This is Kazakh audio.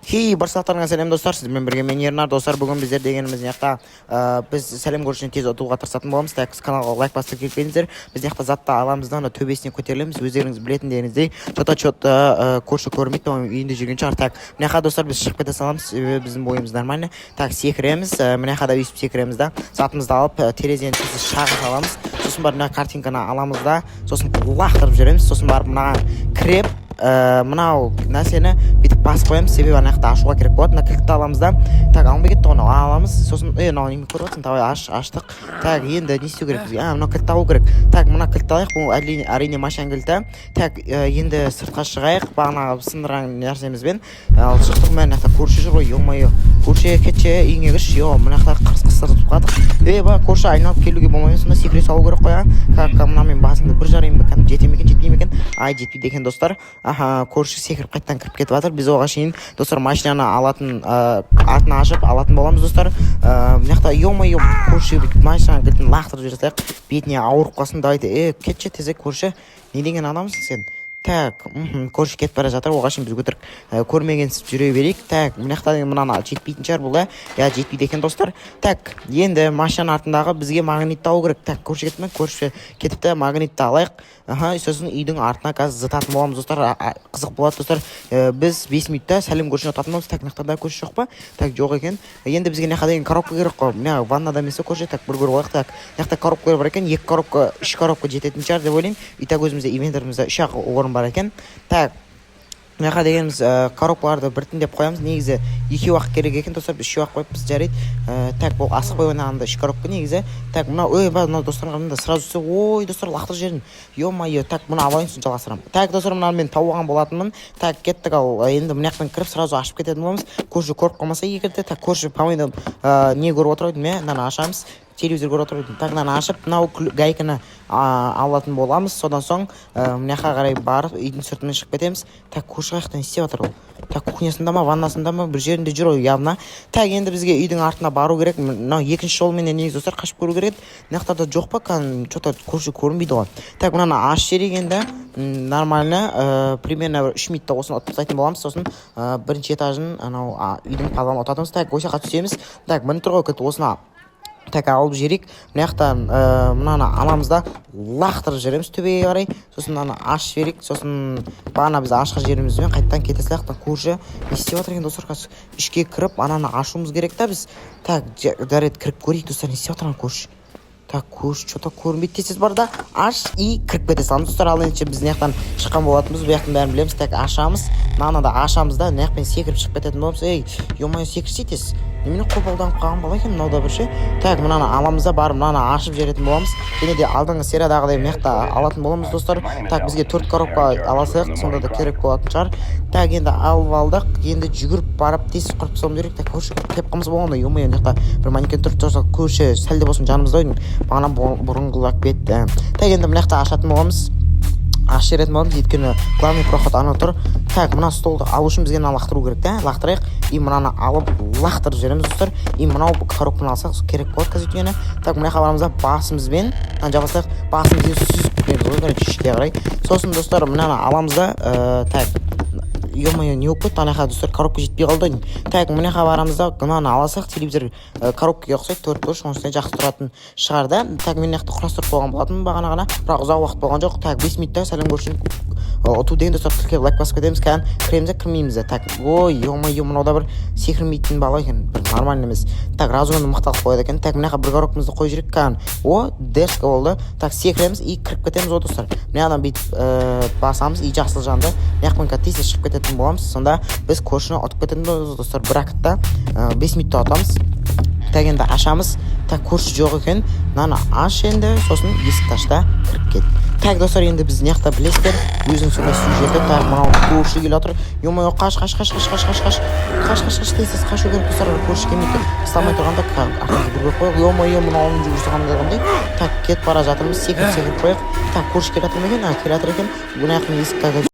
Барсақтарыңа сәлем достар, сізбен бірге мен Ернар. Достар, бүгін біздер дегеніміз яқта біз сәлем көрішіне тез ұтуға тырысатын боламыз. Так, каналға лайк басып келіпсеңіздер, біз яқта затта аламыздан төбесіне көтерілеміз. Өздеріңіз білетіндеріңіздей чота көрші көрмейді, үйінде жүрген шығар. Так, мына жақта достар біз шығып кете саламыз, біздің бойымыз нормально. Так, секіреміз, мына жақта өйстіп секіреміз да, затымызды алып терезені шағып аламыз. Сосын барып мына картинканы аламыз да, сосын лақтырып жүреміз. Сосын барып мына кіреп мынау нәрсені бүйтіп басып қоямыз, себебі ана жақта ашуға керек болады. Мына кілтті аламыз да, так, алынбай кетті оны аламыз. Сосын мынау неме көріп отырсың, давай аштық. Так, енді не істеу керек бізге? Мына кілтті алу керек. Так, мына кілтті алайық, бұл әрине машина кілті. Так, енді сыртқа шығайық, бағанағы сындырған нәрсемізбен. Ал шықтық, мына жақта көрші жүр ғой, ё-моё. Көрші кетші, үйіңе кірші, мына жақта қырыс-қырсырып қалдық. Ба, көрші айналып келуге болмайды, сонда секіре салу керек қой. Мынамен басыңды бір жарайын ба, жете ме екен, жетпей ме екен? Ай, жетпейді екен достар. Көрші секіріп қайттан кіріп кетіп жатыр. Біз оған шейін достар машинаны алатын, атын ашып алатын боламыз достар. Мына жақта ё-моё, көрші машина кілтін лақтырып жіберсек, бетіне ауырып қалсын. Давайте, кетші тезек көрші. Не деген адамсың сен? Так, көрші кетіп бара жатыр, оған шейін біз өтірік көрмегенсіп жүре берейік. Так, мына жақта мынаны жетпейтін шығар бұл, жетпейді екен достар. Так, енді машина артындағы бізге магнитті алу керек. Так, көрші кетті ме? Көрші кетіпті, магнитті алайық. Сосын үйдің артына қазір зытатын боламыз достар. Қызық болады достар. Біз 5 минутта сәлем көршіні отатын боламыз. Так, мына көрші жоқ па? Так, жоқ екен. Енді бізге мына деген коробка керек қой. Мына ваннада емес көрші. Так, бір көріп алайық. Так, мына коробка бар екен. 2 коробка, 3 коробка жететін шығар деп ойлаймын. Итак, өзімізде ивентерімізде 3 орын бар екен. Так, мына дегеніміз коробкаларды біртіндеп қоямыз. Негізі 2 уақыт керек екен достар, біз 3 уақыт қойып біз жарайды. Так, бұл асық қойғанағында 3 коробка негізі. Так, мына достарға мында сразу түсіп, ой достар лақтыр жерін. Ё-моё, так, мұны алайын соң жалғастырамын. Так, достар, мұнаны мен тауған болатынмын. Так, кеттік, ал енді мына жақтан кіріп сразу ашып кететін боламыз. Көрші көріп қалмаса егерде. Так, көрші помойда не көріп отыр еді, мынаны ашамыз. Телевизор көріп отыр еді. Так, мынаны ашып, мынау гайканы алатын боламыз. Содан соң мына жаққа қарай барып үйдің сыртымен шығып кетеміз. Так, көрші қаяқтан не істеп жатыр ол? Так, кухнясында ма, ваннасында ма, бір жерінде жүр ғой явно. Так, енді бізге үйдің артына бару керек. Мынау екінші жолменен негізі достар қашып көру керек. Мына жақтарда жоқ па? Что-то көрші көрінбейді ғой. Так, мынаны аш жерек енді нормально, примерно 3 минутта осыны ұтып тастайтын боламыз. Сосын бірінші этажын анау үйдің қалғанын ұтатымыз. Так, осы жаққа түсеміз. Так, міне тұр ғой кілт, осыны так алып жерек. Мына жақта мынаны аламыз да лақтырып жібереміз төбеге қарай. Сосын мынаны ашып жіберейік. Сосын бағана біз ашқан жерімізбен қайттан кете салайық. Көрші не істеп жатыр екен достар? Қазір ішке кіріп ананы ашуымыз керек та біз. Так, жарайды, кіріп көрейік достар, не істеп жатыр көрші? Так, көрші что-то көрінбейді десеңіз бар да, аш и кіріп кете саламыз достар. Ал енді біз мына жақтан шыққан болатынбыз, бұл жақтың бәрін білеміз. Так, ашамыз, мынаны да ашамыз да, мына жақпен секіріп шығып кететін боламыз. Ё-моё, секірсе тез. Немене қопалданып қалған бала екен мынау да бір ше. Так, мынаны аламыз да барып мынаны ашып жіберетін боламыз. Және де алдыңғы сериядағыдай мына жақта алатын боламыз достар. Так, бізге 4 коробка аласақ, сонда да керек болатын шығар. Так, енді алып алдық. Енді жүгіріп барып тез құрып тастауымыз керек. Так, көрші келіп қалмаса болғанда, ё-моё, мына жақта бір манекен тұрып тұрса, көрші сәлде болсын жанымызда бағана бұрынғылап кетті. Так, енді мына жақта ашатын боламыз. Ашып жіберетін боламыз, өйткені главный проход ана тұр. Так, мына столды алу үшін бізге мынаны лақтыру керек та, лақтырайық. И мынаны алып лақтырып жібереміз достар. И мынау коробканы алсақ керек болады қазір өйткені. Так, мына жаққа барамыз да басымызбен жабасақ, басымызбен сүзіп кетеміз ішке қарай. Сосын достар мынаны аламыз да, так, ё-моё, не болып кетті ана жаққа достар, коробка жетпей қалды. Так, мына жаққа барамыз да, мынаны аласақ, телевизор коробкаға ұқсайды, 4 бұрыш, оның үстіне жақсы тұратын шығар да. Так, мен жақта құрастырып қойған болатынмын бағана ғана, бірақ ұзақ уақыт болған жоқ. Так, 5 минутта сәлем көршін ұту деген достар, тіркеп лайк басып кетеміз. Кіреміз де кірмейміз де. Так, ой, ё-моё, мынау да бір секірмейтін бала екен, бір нормально емес. Так, разуменді мықталық қояды екен. Так, мына жаққа бір коробкамызды қой жүрек. Дерзко болды. Так, секіреміз и кіріп кетеміз ғой достар. Мына адамды бүйтіп басамыз и жақсыл жанды. Мына жақпен тез шығып кететін боламыз. Сонда біз көршіні ұтып кететін боламыз достар. Бір уақытта 5 минутта ұтамыз. Так, енді ашамыз. Так, көрші жоқ екен. Мынаны аш енді, сосын есікті аш та кіріп кет. Так, достар, енді біз мына жақта білесіздер, өзінің сондай сюжеті. Так, мынау көрші келіп отыр. Ё-моё, қаш тез қашу керек достар, көрші келмейді. Исламай тұрғанда артымызды бір көріп қояйық. Ё-моё, мынауын жүрсіған қандай. Так, кетіп бара жатырмыз, секіріп қояйық. Так, көрші келіп жатыр ма екен? Келіп жатыр екен. Бұны яқтың есікті